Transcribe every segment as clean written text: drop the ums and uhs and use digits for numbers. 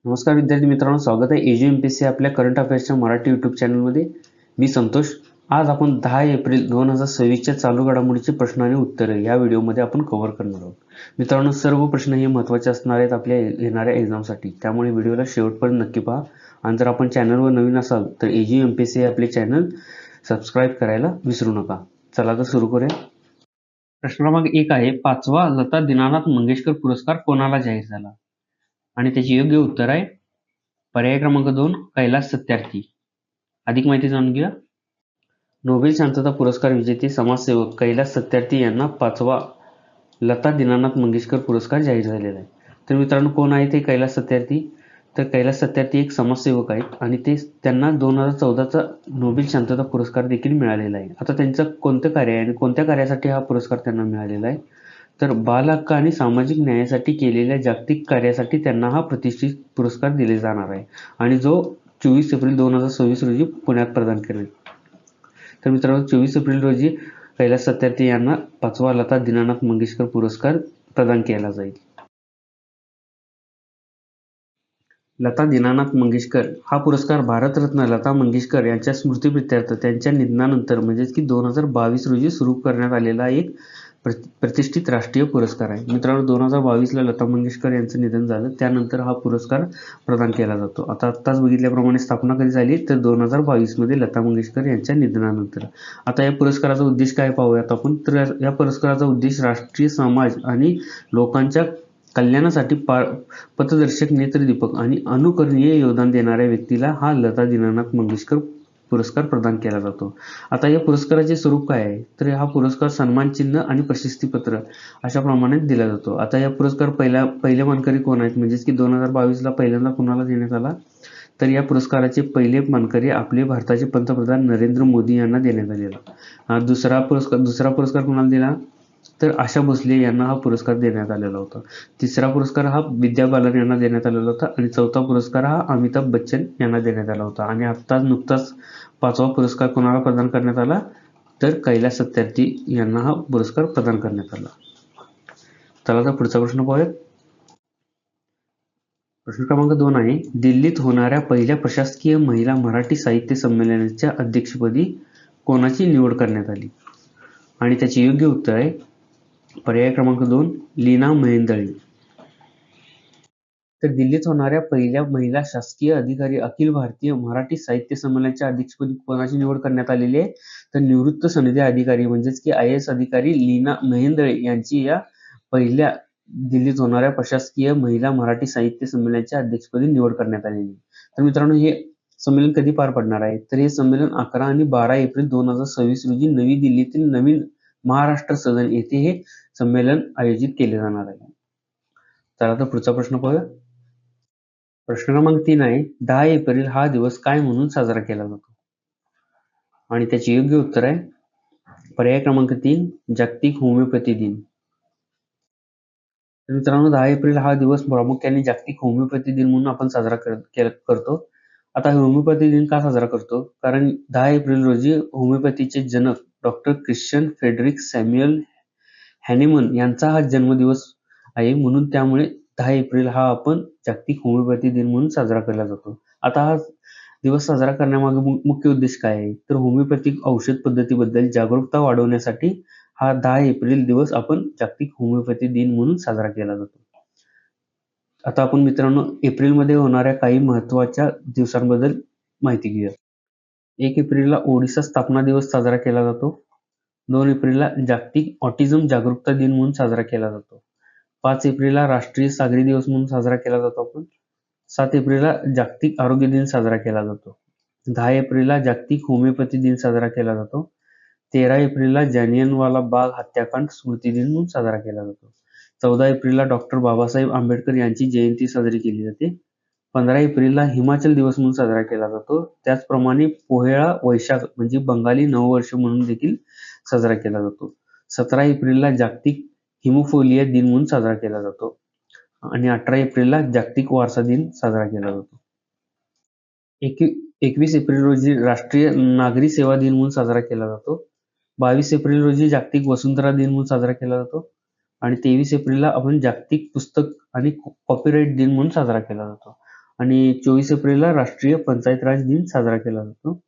नमस्कार विद्यार्थी मित्रांनो, स्वागत आहे AJMPSC आपल्या करंट अफेअर्सच्या मराठी यूट्यूब चॅनलमध्ये. मी संतोष. आज आपण 10 एप्रिल 2026च्या चालू घडामोडीचे प्रश्न आणि उत्तरे या व्हिडिओमध्ये आपण कव्हर करणार आहोत. मित्रांनो, सर्व प्रश्न हे महत्त्वाचे असणार आहेत आपल्या येणाऱ्या एक्झामसाठी, त्यामुळे व्हिडिओला शेवटपर्यंत नक्की पहा. आणि जर आपण चॅनलवर नवीन असाल तर AJMPSC हे आपले चॅनल सबस्क्राईब करायला विसरू नका. चला तर सुरू करूया. प्रश्न क्रमांक 1 आहे, 5वा लता दीनानाथ मंगेशकर पुरस्कार कोणाला जाहीर झाला? आणि त्याचे योग्य उत्तर आहे पर्याय क्रमांक 2 कैलास सत्यार्थी. अधिक माहिती जाणून घेऊया. नोबेल शांतता पुरस्कार विजेते समाजसेवक कैलास सत्यार्थी यांना 5वा लता दीनानाथ मंगेशकर पुरस्कार जाहीर झालेला आहे. तर मित्रांनो, कोण आहे ते कैलास सत्यार्थी? तर कैलास सत्यार्थी एक समाजसेवक आहेत आणि त्यांना 2014चा नोबेल शांतता पुरस्कार देखील मिळालेला आहे. आता त्यांचं कोणतं कार्य आहे आणि कोणत्या कार्यासाठी हा पुरस्कार त्यांना मिळालेला आहे? तर बाल हक्क आणि सामाजिक न्यायासाठी केलेल्या जागतिक कार्यासाठी त्यांना हा प्रतिष्ठित पुरस्कार दिले जाणार आहे आणि जो 24 एप्रिल 2026 रोजी पुण्यात प्रदान केला. तर मित्रांनो, 24 एप्रिल रोजी कैलास सत्यार्थी यांना 5वा लता दीनानाथ मंगेशकर पुरस्कार प्रदान केला जाईल. लता दीनानाथ मंगेशकर हा पुरस्कार भारतरत्न लता मंगेशकर यांच्या स्मृतिप्रित्यर्थ त्यांच्या निधनानंतर म्हणजेच की 2022 रोजी सुरू करण्यात आलेला एक प्रतिष्ठित राष्ट्रीय पुरस्कार आहे. मित्रांनो, 2022ला लता मंगेशकर यांचं निधन झालं, त्यानंतर हा पुरस्कार प्रदान केला जातो. आत्ताच बघितल्याप्रमाणे स्थापना कधी झाली तर 2022 मध्ये लता मंगेशकर यांच्या निधनानंतर. आता या पुरस्काराचा उद्देश काय पाहूयात आपण. तर या पुरस्काराचा उद्देश राष्ट्रीय समाज आणि लोकांच्या कल्याणासाठी पथदर्शक, नेत्रदीपक आणि अनुकरणीय योगदान देणाऱ्या व्यक्तीला हा लता दीनानाथ मंगेशकर पुरस्कार प्रदान केला जातो. आता या पुरस्काराचे स्वरूप काय आहे? तर हा पुरस्कार सन्मान चिन्ह आणि प्रशस्तीपत्र अशा प्रमाणात दिला जातो. आता या पुरस्कार पहिले मानकरी कोण आहेत? म्हणजेच की 2022ला पहिल्यांदा कुणाला देण्यात आला? तर या पुरस्काराचे पहिले मानकरी आपले भारताचे पंतप्रधान नरेंद्र मोदी यांना देण्यात आलेला. दुसरा पुरस्कार कुणाला दिला? तर आशा भोसले यांना हा पुरस्कार देण्यात आलेला होता. तिसरा पुरस्कार हा विद्या बालन यांना देण्यात आलेला होता आणि चौथा पुरस्कार हा अमिताभ बच्चन यांना देण्यात आला होता. आणि नुकताच 5वा पुरस्कार कोणाला प्रदान करण्यात आला? तर कैलास सत्यार्थी यांना हा पुरस्कार प्रदान करण्यात आला. चला तर पुढचा प्रश्न पाहूया. प्रश्न क्रमांक 2 आहे, दिल्लीत होणाऱ्या पहिल्या प्रशासकीय महिला मराठी साहित्य संमेलनाच्या अध्यक्षपदी कोणाची निवड करण्यात आली? आणि त्याचे योग्य उत्तर आहे पर्याय क्रमांक 2 लीना महेंदळे. तर दिल्लीत होणाऱ्या पहिल्या महिला शासकीय अधिकारी अखिल भारतीय मराठी साहित्य संमेलनाच्या अध्यक्षपदी कोणाची निवड करण्यात आलेली आहे? तर निवृत्त सनदी अधिकारी म्हणजेच की IAS अधिकारी लीना महेंदळे यांची या पहिल्या दिल्लीत होणाऱ्या प्रशासकीय महिला मराठी साहित्य संमेलनाच्या अध्यक्षपदी निवड करण्यात आलेली आहे. तर मित्रांनो, हे संमेलन कधी पार पडणार आहे? तर हे संमेलन 11 आणि 12 एप्रिल 2026 रोजी नवी दिल्लीतील नवीन महाराष्ट्र सदन येथे हे संमेलन आयोजित केले जाणार आहे. चला तर पुढचा प्रश्न पाहूया. प्रश्न क्रमांक 3 आहे, 10 एप्रिल हा दिवस काय म्हणून साजरा केला जातो? आणि त्याचे योग्य उत्तर आहे पर्याय क्रमांक 3 जागतिक होमिओपॅथी दिन. तर मित्रांनो, 10 एप्रिल हा दिवस प्रामुख्याने जागतिक होमिओपॅथी दिन म्हणून आपण साजरा करतो. आता होमिओपॅथी दिन का साजरा करतो? कारण 10 एप्रिल रोजी होमिओपॅथीचे जनक doctor Christian Frederick Samuel Hahnemann यांचा हा जन्मदिवस आहे, म्हणून त्यामुळे 10 एप्रिल हा आपण जागतिक होमिओपॅथी दिन म्हणून साजरा केला जातो. आता हा दिवस साजरा करण्यामागे मुख्य उद्देश काय आहे? तर होमिओपॅथिक औषध पद्धतीबद्दल जागरूकता वाढवण्यासाठी हा 10 एप्रिल दिवस आपण जागतिक होमिओपॅथी दिन म्हणून साजरा केला जातो. आता आपण मित्रांनो एप्रिलमध्ये होणाऱ्या काही महत्त्वाच्या दिवसांबद्दल माहिती घेऊया. 1 एप्रिलला ओडिशा स्थापना दिवस साजरा केला जातो. 2 एप्रिलला जागतिक ऑटिझम जागरूकता दिन म्हणून साजरा केला जातो. 5 एप्रिलला राष्ट्रीय सागरी दिवस म्हणून साजरा केला जातो आपण. 7 एप्रिलला जागतिक आरोग्य दिन साजरा केला जातो. 10 एप्रिलला जागतिक होमिओपॅथी दिन साजरा केला जातो. 13 एप्रिलला जालियनवाला बाग हत्याकांड स्मृती दिन म्हणून साजरा केला जातो. 14 एप्रिलला डॉक्टर बाबासाहेब आंबेडकर यांची जयंती साजरी केली जाते. 15 एप्रिलला हिमाचल दिवस म्हणून साजरा केला जातो. त्याचप्रमाणे पोहेळा वैशाख म्हणजे बंगाली नववर्ष म्हणून देखील साजरा केला जातो. 17 एप्रिलला जागतिक हिमोफिलिया दिन म्हणून साजरा केला जातो आणि 18 एप्रिलला जागतिक वारसा दिन साजरा केला जातो. 21 एप्रिल रोजी राष्ट्रीय नागरी सेवा दिन म्हणून साजरा केला जातो. 22 एप्रिल रोजी जागतिक वसुंधरा दिन म्हणून साजरा केला जातो आणि 23 एप्रिलला आपण जागतिक पुस्तक आणि कॉपीराइट दिन म्हणून साजरा केला जातो. आणि 24 एप्रिलला राष्ट्रीय पंचायत राज दिन साजरा केला जातो.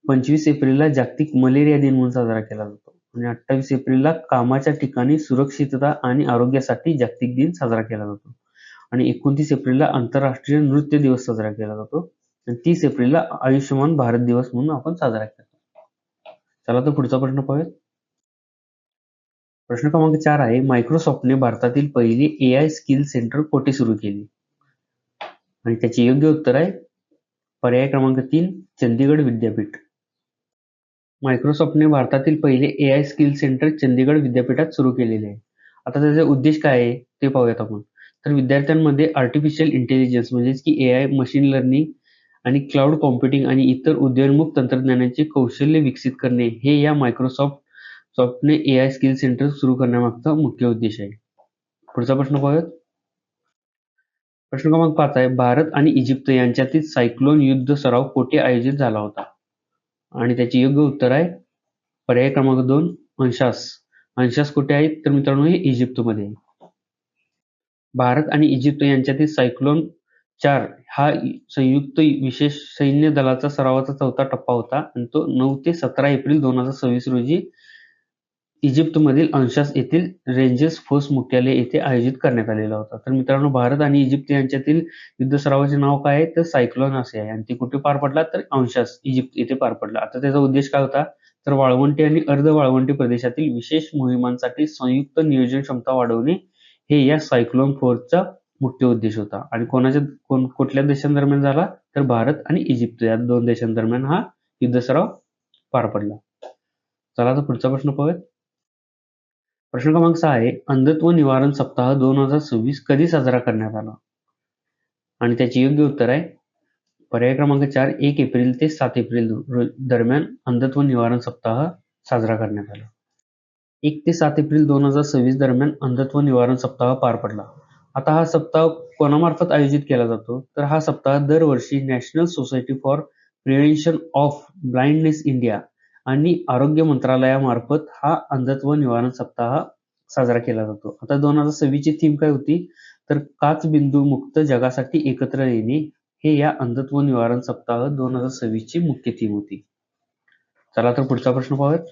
25 एप्रिलला जागतिक मलेरिया दिन म्हणून साजरा केला जातो आणि 28 एप्रिलला कामाच्या ठिकाणी सुरक्षितता आणि आरोग्यासाठी जागतिक दिन साजरा केला जातो आणि 29 एप्रिलला आंतरराष्ट्रीय नृत्य दिवस साजरा केला जातो आणि 30 एप्रिलला आयुष्यमान भारत दिवस म्हणून आपण साजरा करतो. चला तर पुढचा प्रश्न पाहूया. प्रश्न क्रमांक 4 आहे, मायक्रोसॉफ्टने भारतातील पहिली AI स्किल सेंटर कोठे सुरू केली? आणि त्याचे योग्य उत्तर आहे पर्याय क्रमांक 3, चंदीगड विद्यापीठ. मायक्रोसॉफ्टने भारतातील पहिले AI स्किल सेंटर चंदीगड विद्यापीठात सुरू केलेले आहे. आता त्याचा उद्देश काय आहे ते पाहूयात आपण. तर विद्यार्थ्यांमध्ये आर्टिफिशियल इंटेलिजन्स म्हणजेच की AI, मशीन लर्निंग आणि क्लाउड कॉम्प्युटिंग आणि इतर उदयोन्मुख तंत्रज्ञानाचे कौशल्य विकसित करणे हे या मायक्रोसॉफ्टने AI स्किल सेंटर सुरू करण्यामागचा मुख्य उद्देश आहे. पुढचा प्रश्न पाहूयात. प्रश्न क्रमांक 5 आहे, भारत आणि इजिप्त यांच्यातील सायक्लोन युद्ध सराव कोठे आयोजित झाला होता? आणि त्याचे योग्य उत्तर आहे पर्याय क्रमांक 2, अंशास. अंशास कुठे आहेत तर मित्रांनो हे इजिप्तमध्ये आहे. भारत आणि इजिप्त यांच्यातील सायक्लोन 4 हा संयुक्त विशेष सैन्य दलाचा सरावाचा चौथा टप्पा होता आणि तो 9 ते 17 एप्रिल 2026 रोजी इजिप्तमधील अंशास येथील रेंजर्स फोर्स मुख्यालय येथे आयोजित करण्यात आलेला होता. तर मित्रांनो भारत आणि इजिप्त यांच्यातील युद्ध सरावाचे नाव काय आहे तर सायक्लोन असे आहे आणि ते कुठे पार पडला तर अंशास इजिप्त येथे पार पडला. आता त्याचा उद्देश काय होता तर वाळवंटी आणि अर्ध वाळवंटी प्रदेशातील विशेष मोहिमांसाठी संयुक्त नियोजन क्षमता वाढवणे हे या सायक्लोन फोर्सचा मुख्य उद्देश होता. आणि कुठल्या देशांदरम्यान झाला तर भारत आणि इजिप्त या 2 देशांदरम्यान हा युद्ध सराव पार पडला. चला तर पुढचा प्रश्न पाहूयात. प्रश्न क्रमांक 6 आहे, अंधत्व निवारण सप्ताह 2026 कधी साजरा करण्यात आला? आणि त्याचे योग्य उत्तर आहे पर्याय क्रमांक 4, 1 एप्रिल ते 7 एप्रिल दरम्यान अंधत्व निवारण सप्ताह साजरा करण्यात आला. 1 ते 7 एप्रिल 2026 दरम्यान अंधत्व निवारण सप्ताह पार पडला. आता हा सप्ताह कोणामार्फत आयोजित केला जातो तर हा सप्ताह दरवर्षी national society for prevention of blindness India आणि आरोग्य मंत्रालयामार्फत हा अंधत्व निवारण सप्ताह साजरा केला जातो. आता 2026 ची थीम काय होती तर काचबिंदू मुक्त जगासाठी एकत्र येणे हे या अंधत्व निवारण सप्ताह 2026 ची मुख्य थीम होती. चला तर पुढचा प्रश्न पाहूयात.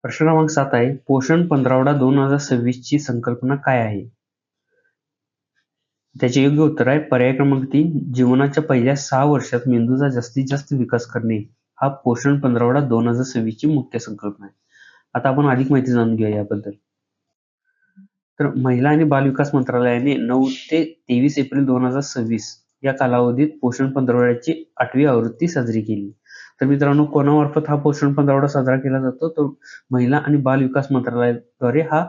प्रश्न क्रमांक 7 आहे, पोषण पंधरवडा 2026 ची संकल्पना काय आहे? त्याचे योग्य उत्तर आहे पर्याय क्रमांक 3, जीवनाच्या पहिल्या 6 वर्षात मेंदूचा जास्तीत जास्त विकास करणे हा पोषण पंधरवडा 2026 ची मुख्य संकल्पना आहे. आता आपण अधिक माहिती जाणून घेऊया याबद्दल. तर महिला आणि बाल विकास मंत्रालयाने 9 ते 23 एप्रिल 2026 या कालावधीत पोषण पंधरवड्याची 8वी आवृत्ती साजरी केली. तर मित्रांनो कोणामार्फत हा पोषण पंधरवडा साजरा केला जातो तर महिला आणि बाल विकास मंत्रालयाद्वारे हा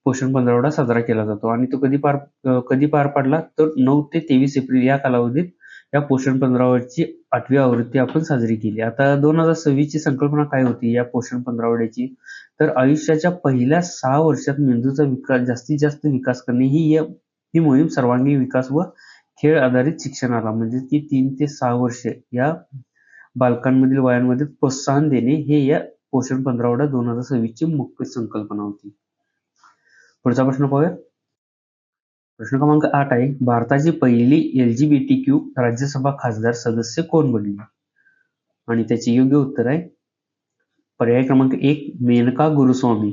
पोषण पंधरवडा साजरा केला जातो आणि तो कधी पार पडला तर 9 ते 23 एप्रिल या कालावधीत या पोषण पंधरवड्याची 8वी आवृत्ती आपण साजरी केली. आता 2026 ची संकल्पना काय होती या पोषण पंधरवड्याची तर आयुष्याच्या पहिल्या 6 वर्षात मेंदूचा विकास जास्तीत जास्त विकास करणे ही मोहीम सर्वांगीण विकास व खेळ आधारित शिक्षणाला म्हणजे की 3 ते 6 वर्ष या बालकांमधील वयांमध्ये प्रोत्साहन देणे हे या पोषण पंधरवडा 2026 ची मुख्य संकल्पना होती. पुढचा प्रश्न पाहूया. प्रश्न क्रमांक 8 आहे, भारताची पहिली LGBTQ राज्यसभा खासदार सदस्य कोण बनली? आणि त्याचे योग्य उत्तर आहे पर्याय क्रमांक 1, मेनका गुरुस्वामी.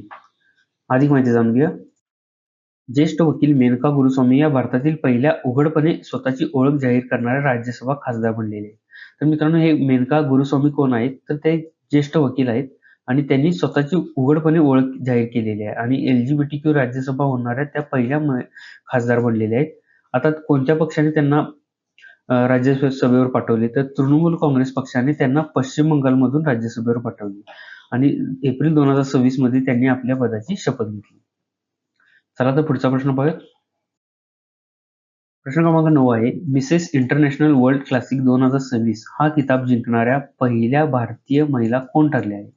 अधिक माहिती जाणून घ्या. ज्येष्ठ वकील मेनका गुरुस्वामी या भारतातील पहिल्या उघडपणे स्वतःची ओळख जाहीर करणाऱ्या राज्यसभा खासदार बनलेले. तर मित्रांनो हे मेनका गुरुस्वामी कोण आहेत तर ते ज्येष्ठ वकील आहेत आणि त्यांनी स्वतःची उघडपणे ओळख जाहीर केलेली आहे आणि LGBTQ राज्यसभा होणाऱ्या त्या पहिल्या खासदार बनलेल्या आहेत. आता कोणत्या पक्षाने त्यांना राज्यसभेवर पाठवले तर तृणमूल काँग्रेस पक्षाने त्यांना पश्चिम बंगालमधून राज्यसभेवर पाठवले आणि एप्रिल 2026 मध्ये त्यांनी आपल्या पदाची शपथ घेतली. चला तर पुढचा प्रश्न पाहूया. प्रश्न क्रमांक 9 आहे, मिसेस इंटरनॅशनल वर्ल्ड क्लासिक 2026 हा किताब जिंकणाऱ्या पहिल्या भारतीय महिला कोण ठरल्या आहेत?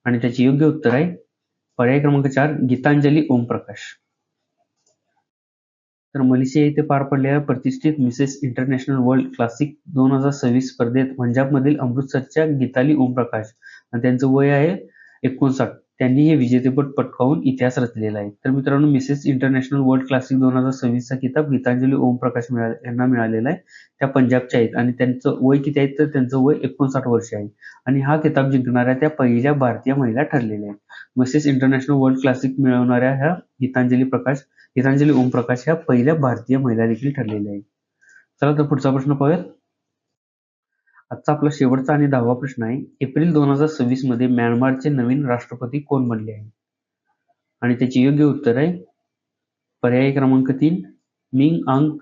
आणि त्याचे योग्य उत्तर आहे पर्याय क्रमांक 4, गीतांजली ओमप्रकाश. तर मलेशिया येथे पार पडलेल्या प्रतिष्ठित मिसेस इंटरनॅशनल वर्ल्ड क्लासिक 2026 स्पर्धेत पंजाबमधील अमृतसरच्या गीताली ओमप्रकाश आणि त्यांचं वय आहे 59. त्यांनी हे विजेतेपद पटकावून इतिहास रचलेला आहे. तर मित्रांनो, मिसेस इंटरनॅशनल वर्ल्ड क्लासिक 2026 चा किताब गीतांजली ओमप्रकाश यांना मिळालेला आहे. त्या पंजाबच्या आहेत आणि त्यांचं वय किती आहे तर त्यांचं वय 59 वर्ष आहे आणि हा किताब जिंकणाऱ्या त्या पहिल्या भारतीय महिला ठरलेल्या आहेत. मिसेस इंटरनॅशनल वर्ल्ड क्लासिक मिळवणाऱ्या ह्या गीतांजली ओमप्रकाश ह्या पहिल्या भारतीय महिला देखील ठरलेल्या आहेत. चला तर पुढचा प्रश्न पाहूयात. आजचा आपला शेवटचा आणि 10वा प्रश्न आहे. एप्रिल 2026 मध्ये म्यानमारचे नवीन राष्ट्रपती कोण बनले आहे? आणि त्याचे योग्य उत्तर आहे पर्याय क्रमांक 3 मिंग आंग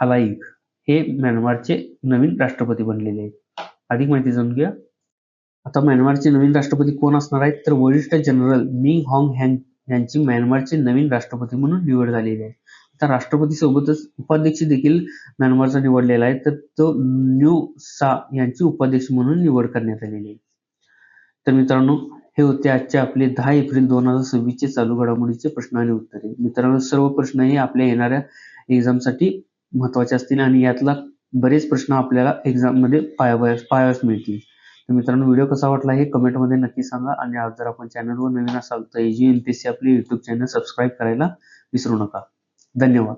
हलाईग हे म्यानमारचे नवीन राष्ट्रपती बनलेले आहेत. अधिक माहिती जाणून घ्या. आता म्यानमारचे नवीन राष्ट्रपती कोण असणार आहेत तर वरिष्ठ जनरल मिंग हॉंग हँग यांची म्यानमारचे नवीन राष्ट्रपती म्हणून निवड झालेली आहे. आता राष्ट्रपती सोबतच उपाध्यक्ष देखील म्यानमारचा निवडलेला आहे तर तो न्यू सा यांची उपाध्यक्ष म्हणून निवड करण्यात आलेली आहे. तर मित्रांनो, हे होते आजचे आपले 10 एप्रिल 2026 चे चालू घडामोडीचे प्रश्न आणि उत्तरे. मित्रांनो, सर्व प्रश्न हे आपल्या येणाऱ्या एक्झामसाठी महत्त्वाचे असतील आणि यातला बरेच प्रश्न आपल्याला एक्झाम मध्ये पाहावयास मिळतील. तर मित्रांनो, व्हिडिओ कसा वाटला हे कमेंटमध्ये नक्की सांगा आणि आज जर आपण चॅनलवर नवीन असाल तर AG MPSC आपले YouTube चॅनल सबस्क्राईब करायला विसरू नका. धन्यवाद.